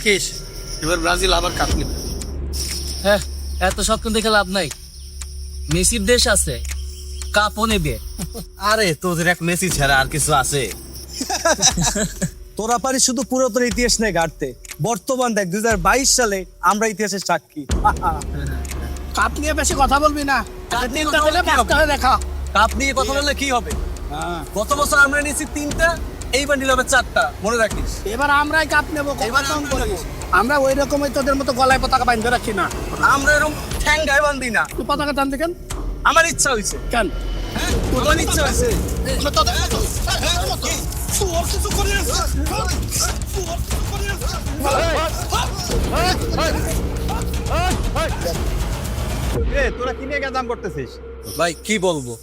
দেখিস এবার ব্রাজিল আবার কাপ নেবে। হ্যাঁ, এত স্বপ্ন দেখে লাভ নাই। মেসির দেশ আছে, কাপও নেবে। আরে তোদের এক মেসি ছাড়া আর কিছু আছে? তোরা পারিস শুধু পুরাতন ইতিহাস নিয়ে গাড়তে। বর্তমান দেখ 2022 সালে আমরা ইতিহাসের সাক্ষী। কাপ নিয়ে বেশি কথা বলবি না। কাপ নিয়ে তিনটা কথা দিলে বললে কি হবে? পাঁচটা দেখা। কাপ নিয়ে কথা বললে কি হবে? গত বছর আমরা নিয়েছি 3টা, এইবার নিলে হবে 4টা, মনে রাখিস। এবার আমরাই কাপ নেবো। এবার কখন আমরা বলিস? আমরা ওই রকমই তোদের মতো গলায় পতাকা বাঁধতে রাখি না। আমরা এরকম ঠ্যাঙ্গায় বান্ধি না। তুই পতাকা টানতে কেন? আমার ইচ্ছা হয়েছে। কেন? আমার ইচ্ছা হয়েছে। তোদের মতো। তোদের মতো। তুই কিছু করিস না। এ তোরা কি নিয়ে গ্যাঞ্জাম করতেছিস? ভাই কি বলবো,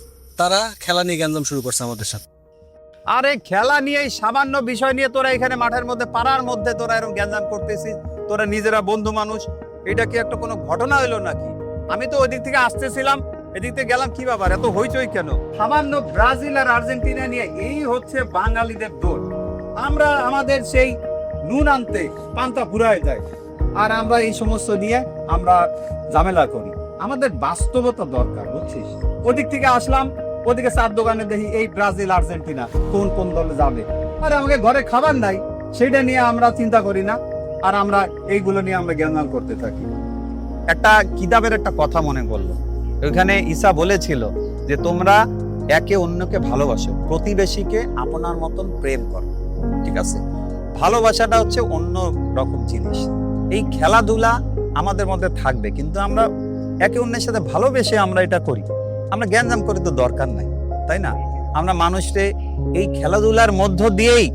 তারা খেলা নিয়ে গ্যাঞ্জাম শুরু করছে আমাদের সাথে। আরে খেলা নিয়ে এই সামান্য বিষয় নিয়ে তোরা এখানে মাঠের মধ্যে পাড়ার মধ্যে তোরা এরকম গ্যাঞ্জাম করতেছিস। তোরা নিজেরা বন্ধু মানুষ, এটা কি একটা কোনো ঘটনা হইলো নাকি? আমি তো ওই দিক থেকে আসতেছিলাম, এদিক থেকে গেলাম, কি ব্যাপার এত হইচই কেন? সামান্য ব্রাজিল আর আর্জেন্টিনা নিয়ে এই হচ্ছে বাঙালিদের দোষ। আমরা আমাদের সেই নুন আনতে পান্তা ফুরায় যায়, আর আমরা এই সমস্ত নিয়ে আমরা ঝামেলা করি। আমাদের বাস্তবতা দরকার, বুঝছিস? ওদিক থেকে আসলাম, ওদিকে চার দোকানে দেখি এই ব্রাজিল আর্জেন্টিনা কোন কোন দলে যাবে। আরে আমাকে ঘরে খাবার নাই, সেটা নিয়ে আমরা চিন্তা করি না, আর আমরা এইগুলো নিয়ে আমরা জ্ঞান করতে থাকি। একটা কিতাবের একটা কথা মনে পড়লো, ওইখানে ঈসা বলেছিল যে তোমরা একে অন্যকে ভালোবাসো, প্রতিবেশীকে আপনার মতন প্রেম করো। ঠিক আছে, ভালোবাসাটা হচ্ছে অন্য রকম জিনিস। এই খেলাধুলা আমাদের মধ্যে থাকবে, কিন্তু আমরা একে অন্যের সাথে ভালোবেসে আমরা এটা করি। আমরা জ্ঞানজাম করে তো দরকার নাই, তাই না? আমরা মানুষকে এই খেলাধুলার মধ্য দিয়েই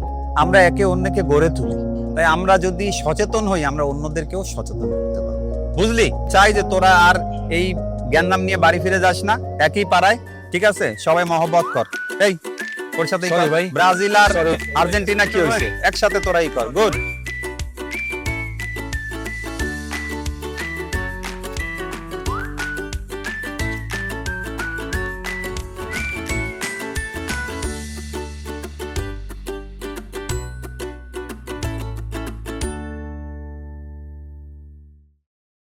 আমরা একে অন্যকে গড়ে তুলি। তাই আমরা যদি সচেতন হই, আমরা অন্যদেরকেও সচেতন করতে পারবো। বুঝলি? চাই যে তোরা আর এই জ্ঞানজাম নিয়ে বাড়ি ফিরে যাস না, একই পাড়ায়। ঠিক আছে, সবাই মহব্বত কর। এই ওর সাথে ব্রাজিল আর আর্জেন্টিনা কি হয়েছে, একসাথে তোরাই কর। গুড।